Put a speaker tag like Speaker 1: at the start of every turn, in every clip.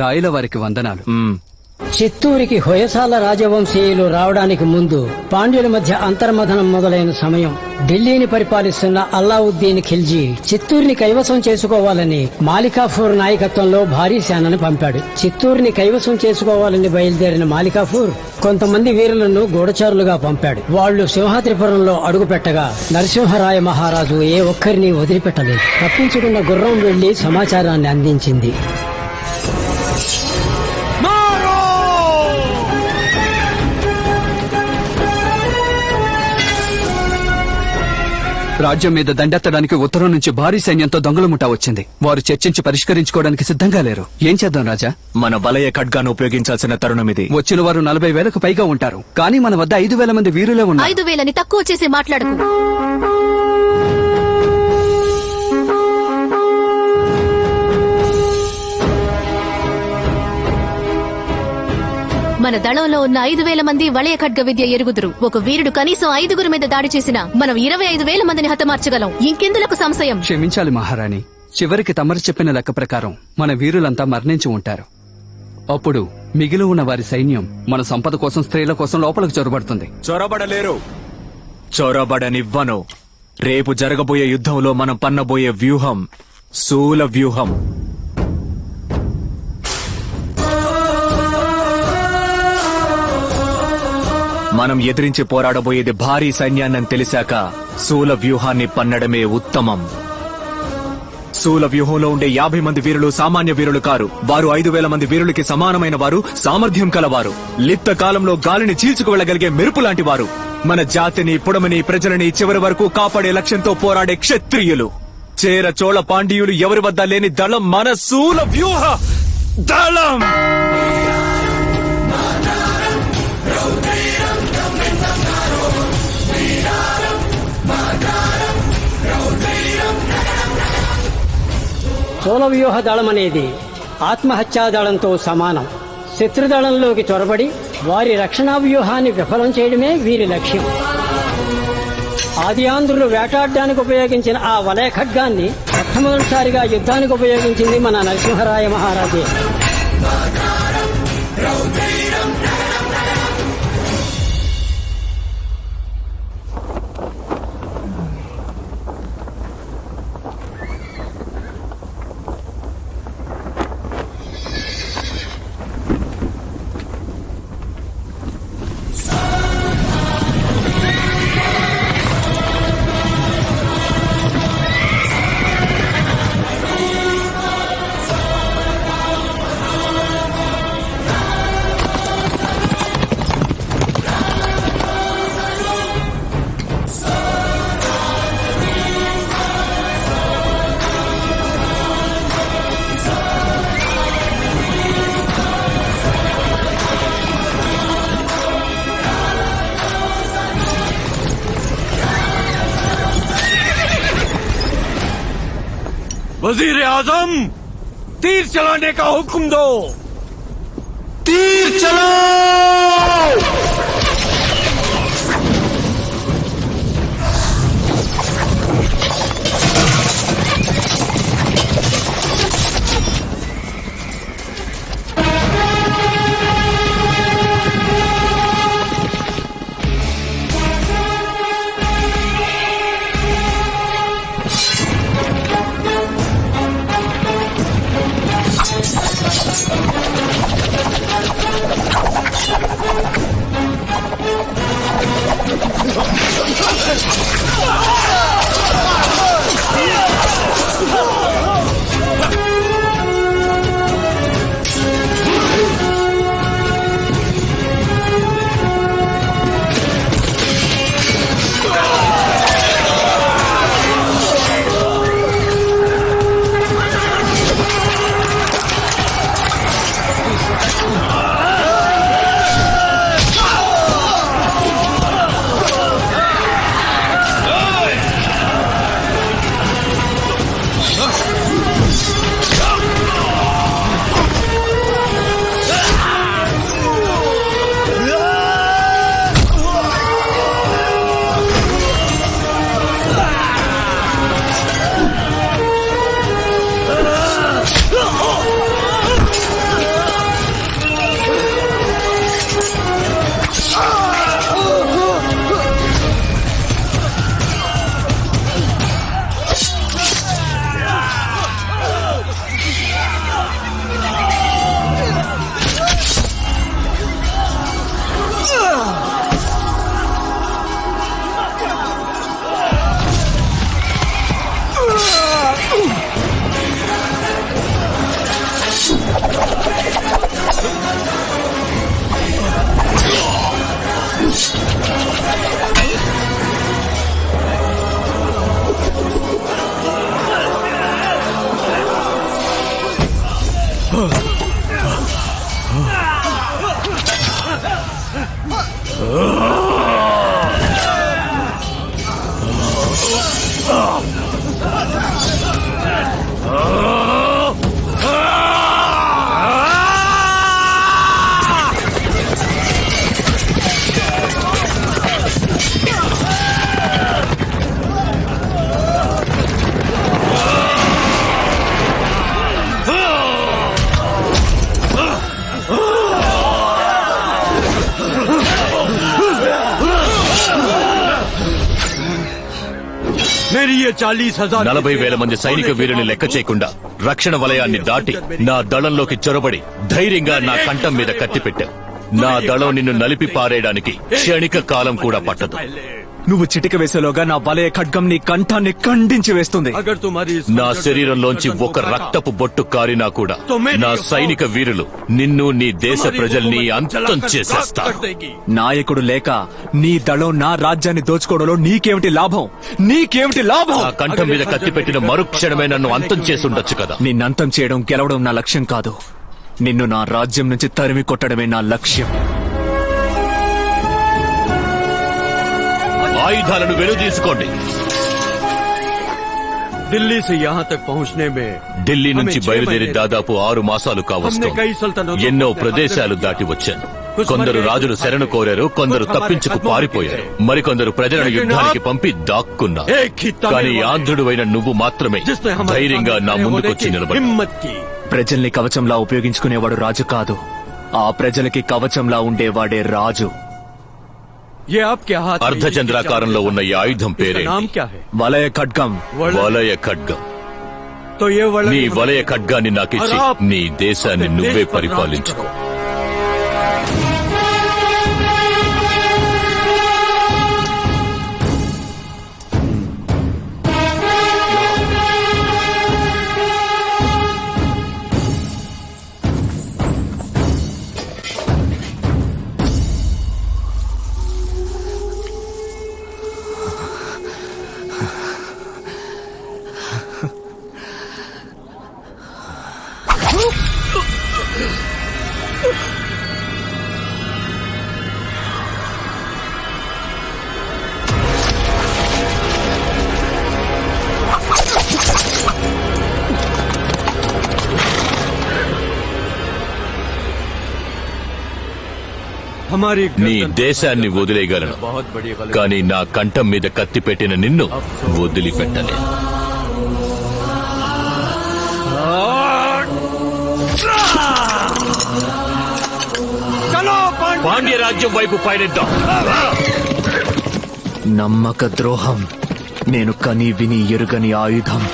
Speaker 1: రాయుల వారికి వందనాలు.
Speaker 2: చిత్తూరికి హొయసాల రాజవంశీయులు రావడానికి ముందు పాండ్యుల మధ్య అంతర్మథనం మొదలైన సమయం. ఢిల్లీని పరిపాలిస్తున్న అల్లావుద్దీన్ ఖిల్జీ చిత్తూరుని కైవసం చేసుకోవాలని మాలికాఫూర్ నాయకత్వంలో భారీ సేనను పంపాడు. చిత్తూరుని కైవసం చేసుకోవాలని బయలుదేరిన మాలికాఫూర్ కొంతమంది వీరులను గూఢచారులుగా పంపాడు. వాళ్లు సింహాద్రిపురంలో అడుగుపెట్టగా నరసింహరాయ మహారాజు ఏ ఒక్కరిని వదిలిపెట్టలేదు. తప్పించుకున్న గుర్రం వెళ్లి సమాచారాన్ని అందించింది.
Speaker 1: రాజ్యం మీద దండెత్తడానికి ఉత్తరం నుంచి భారీ సైన్యంతో దొంగల ముఠా వచ్చింది. వారు చర్చించి పరిష్కరించుకోవడానికి సిద్ధంగా లేరు. ఏం చేద్దాం రాజా?
Speaker 3: మన వలయ ఖడ్గాను ఉపయోగించాల్సిన తరుణం ఇది.
Speaker 1: వచ్చిన వారు 40,000కు పైగా ఉంటారు, కానీ మన వద్ద 5,000 మంది వీరులే ఉన్నారు.
Speaker 4: 5,000ని తక్కువ చేసి మాట్లాడకు. మన దళంలో ఉన్న 5,000 మంది వలయ ఖడ్గ విద్య ఎరుగుదురు. ఒక వీరుడు కనీసం 5గురి మీద దాడి చేసినా మనం 25,000 మందిని హతమార్చగలం. ఇంకెందులకు సంశయం?
Speaker 1: క్షమించాలి మహారాణి, చివరికి తమరు చెప్పిన లెక్క ప్రకారం మన వీరులంతా మరణించి ఉంటారు. అప్పుడు మిగిలి ఉన్న వారి సైన్యం మన సంపద కోసం, స్త్రీల కోసం లోపలికి చొరబడుతుంది.
Speaker 3: చొరబడలేరు, చొరబడనివ్వను. రేపు జరగబోయే యుద్ధంలో మనం పన్నబోయే వ్యూహం శూల వ్యూహం. మనం ఎదిరించి పోరాడబోయేది భారీ సైన్యాన్ని తెలిసాక శూల వ్యూహాన్ని పన్నడమే ఉత్తమం. శూల వ్యూహంలో ఉండే 50 మంది వీరులు సామాన్య వీరులు కారు. వారు 5,000 మంది వీరులకి సమానమైన వారు, సామర్థ్యం కలవారు, లిప్త కాలంలో గాలిని చీల్చుకు వెళ్లగలిగే మెరుపు లాంటి వారు. మన జాతిని, పుడమని, ప్రజలని చివరి వరకు కాపాడే లక్ష్యంతో పోరాడే క్షత్రియులు. చేర చోళ పాండ్యులు ఎవరి వద్ద లేని దళం మన శూల వ్యూహ దళం.
Speaker 2: శూల వ్యూహ దళం అనేది ఆత్మహత్యా దళంతో సమానం. శత్రుదళంలోకి చొరబడి వారి రక్షణా వ్యూహాన్ని విఫలం చేయడమే వీరి లక్ష్యం. ఆది ఆంధ్రులు వేటాడడానికి ఉపయోగించిన ఆ వలయ ఖడ్గాన్ని మొట్టమొదటిసారిగా యుద్ధానికి ఉపయోగించింది మన నరసింహరాయ మహారాజే.
Speaker 3: वजीर आजम, तीर चलाने का हुक्म दो. तीर चलाओ.
Speaker 5: मेरी ये 40,000
Speaker 6: 40,000 మంది సైనిక వీరుని లెక్క చేయకుండా రక్షణ వలయాన్ని దాటి నా దళంలోకి చొరబడి ధైర్యంగా నా కంఠం మీద కత్తి పెట్టావు. నా దళం నిన్ను నలిపి పారేయడానికి క్షణిక కాలం కూడా పట్టదు.
Speaker 3: నువ్వు చిటిక వేసేలోగా నా వలయ ఖడ్గం నీ కంఠాన్ని ఖండించి వేస్తుంది.
Speaker 5: अगर तुम्हारी इस
Speaker 6: నా శరీరంలోంచి ఒక రక్తపు బొట్టు కారినా కూడా నా సైనిక వీరులు నిన్ను నీ దేశ ప్రజల్ని అంతం చేసేస్తారు.
Speaker 3: నాయకుడు లేక నీ దళం నా రాజ్యాన్ని దోచుకోవడంలో నీకేమిటి లాభం? నీకేమిటి లాభం?
Speaker 6: నా కంఠం మీద కత్తి పెట్టిన మరుక్షణమే నన్ను అంతం చేసుండొచ్చు కదా.
Speaker 3: నిన్నంతం చేయడం గెలవడం నా లక్ష్యం కాదు. నిన్ను నా రాజ్యం నుంచి తరిమి కొట్టడమే నా లక్ష్యం.
Speaker 6: ఆయుధాలను వెనుదీసుకోండి.
Speaker 5: दिल्ली से यहाँ तक पहुँचने में
Speaker 6: ఢిల్లీ నుంచి బయలుదేరి దాదాపు 6 మాసాలు కావస్తుంది. ఎన్నో ప్రదేశాలు దాటి వచ్చాను. కొందరు రాజులు శరణు కోరారు, కొందరు తప్పించుకు పారిపోయారు, మరికొందరు ప్రజలను యుద్ధానికి పంపి దాక్కున్నారు. కానీ ఆంధ్రుడువైన నువ్వు మాత్రమే ధైర్యంగా నా ముందుకొచ్చి నిలబడి
Speaker 5: हिम्मत की
Speaker 3: ప్రజల్ని కవచంలా ఉపయోగించుకునేవాడు రాజు కాదు. ఆ ప్రజలకి కవచంలా ఉండేవాడే రాజు.
Speaker 5: ये आपके हाथ में
Speaker 6: అర్ధచంద్రాకారంలో ఉన్న ఈ ఆయుధం
Speaker 5: इसका
Speaker 6: పేరే
Speaker 5: नाम क्या है?
Speaker 3: వలయ ఖడ్గం.
Speaker 6: వలయ ఖడ్గం.
Speaker 5: तो ये
Speaker 6: నీ
Speaker 5: वलय
Speaker 6: వలయ ఖడ్గాన్ని నాకిచ్చి నీ దేశాన్ని నువ్వే పరిపాలించుకో.
Speaker 5: हमारी
Speaker 6: నీ దేశాన్ని వదిలేయగలను,
Speaker 5: बहुत बड़ी गलती।
Speaker 6: కానీ నా కంఠం మీద కత్తి పెట్టిన నిన్ను వదిలిపెట్టలే. పాండ్య రాజ్యం వైపు పయనిద్దాం.
Speaker 3: నమ్మక ద్రోహం నేను కని విని ఎరుగని ఆయుధం.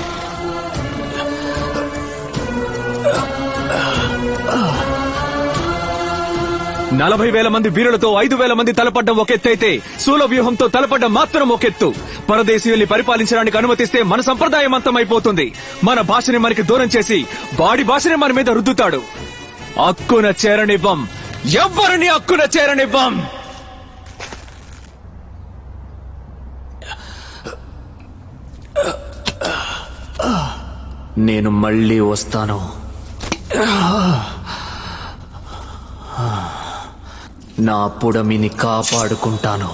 Speaker 3: నలభై 40,000 మంది వీరులతో 5,000 మంది తలపడ్డం ఒకెత్తైతే శూల వ్యూహంతో తలపడ్డం మాత్రం ఒకెత్తు. పరదేశీయుల్ని పరిపాలించడానికి అనుమతిస్తే మన సంప్రదాయం అంతమైపోతుంది. మన భాషని మనకి దూరం చేసి వాడి భాషని మన మీద రుద్దుతాడు. హక్కున చేరనివ్వం, ఎవ్వరిని హక్కున చేరనివ్వం. నేను మళ్ళీ వస్తాను. నా పుడమిని కాపాడుకుంటాను.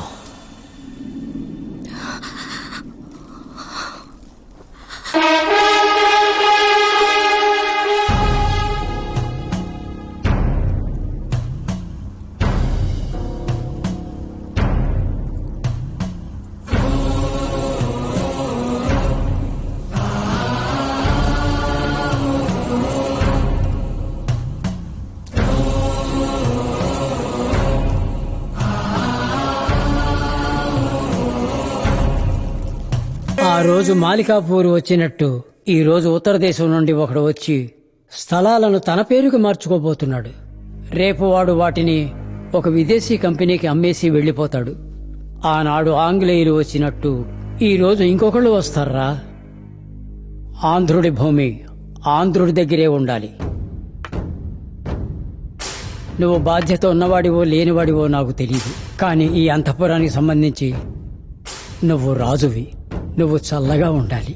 Speaker 2: ఆ రోజు మాలికాపూర్ వచ్చినట్టు ఈ రోజు ఉత్తర దేశం నుండి ఒకడు వచ్చి స్థలాలను తన పేరుకు మార్చుకోబోతున్నాడు. రేపు వాడు వాటిని ఒక విదేశీ కంపెనీకి అమ్మేసి వెళ్లిపోతాడు. ఆనాడు ఆంగ్లేయులు వచ్చినట్టు ఈ రోజు ఇంకొకళ్ళు వస్తారా? ఆంధ్రుడి భూమి ఆంధ్రుడి దగ్గరే ఉండాలి. నువ్వు బాధ్యత ఉన్నవాడివో లేనివాడివో నాకు తెలియదు, కానీ ఈ అంతఃపురానికి సంబంధించి నువ్వు రాజువి. నువ్వు చల్లగా ఉండాలి.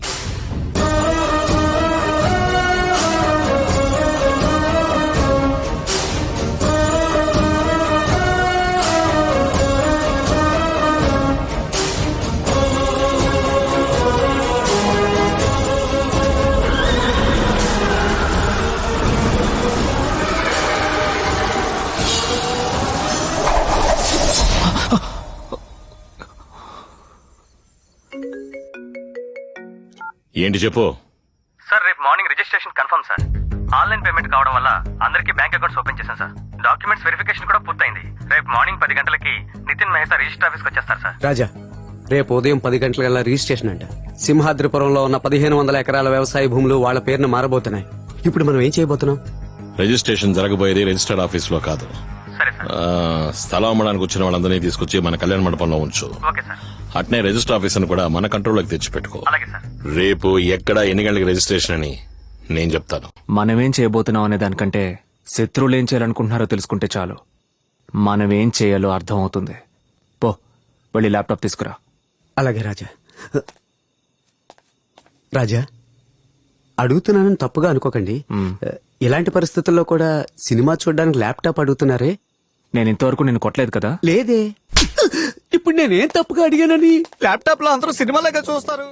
Speaker 6: ఏంటి చెప్పు.
Speaker 7: సార్ రేపు morning registration confirm sir. Online payment కావడం వల్ల అందరికీ బ్యాంక్ అకౌంట్స్ ఓపెన్ చేశాను సార్. డాక్యుమెంట్స్ వెరిఫికేషన్ కూడా పూర్తయింది. రేపు మార్నింగ్ 10 గంటలకి నితిన్ మెహతా రిజిస్టర్ ఆఫీస్కి వచ్చేస్తారు సార్.
Speaker 8: రాజా, రేపు ఉదయం 10 గంటలకల్లా రిజిస్ట్రేషన్ అంట. సింహాద్రిపురంలో ఉన్న 1500 ఎకరాల వ్యవసాయ భూములు వాళ్ళ పేరున మారబోతున్నాయి. ఇప్పుడు మనం ఏం చేయబోతున్నాం?
Speaker 9: రిజిస్ట్రేషన్ జరగబోయేది రిజిస్టర్డ్ ఆఫీస్ లో కాదు.
Speaker 7: సరే సార్.
Speaker 9: స్థలం అమ్మడానికి వచ్చిన వాళ్ళందరినీ తీసుకొచ్చి మన కళ్యాణ మండపంలో ఉంచు.
Speaker 7: Okay sir.
Speaker 9: అట్నే రిజిస్టర్ ఆఫీసర్ కూడా మన కంట్రోల్లోకి తెచ్చిపెట్టుకో.
Speaker 7: అలాగే సార్.
Speaker 9: రేపు ఎక్కడ ఎన్ని గంటలకు రిజిస్ట్రేషన్ అని నేను చెప్తాను.
Speaker 3: మనమేం చేయబోతున్నాం అనే దానికంటే శత్రువులు ఏం చేయాలనుకుంటున్నారో తెలుసుకుంటే చాలు మనమేం చేయాలో అర్థం అవుతుంది. పో, వెళ్ళి ల్యాప్టాప్ తీసుకురా.
Speaker 8: అలాగే రాజా. రాజా, అడుగుతున్నానని తప్పుగా అనుకోకండి. ఇలాంటి పరిస్థితుల్లో కూడా సినిమా చూడడానికి ల్యాప్టాప్ అడుగుతున్నారే?
Speaker 3: నేను ఇంతవరకు నిన్ను కొట్టలేదు కదా.
Speaker 8: లేదే. ఇప్పుడు నేనేం తప్పుగా అడిగానని ల్యాప్టాప్ లో అందరూ సినిమాలాగా చూస్తారు.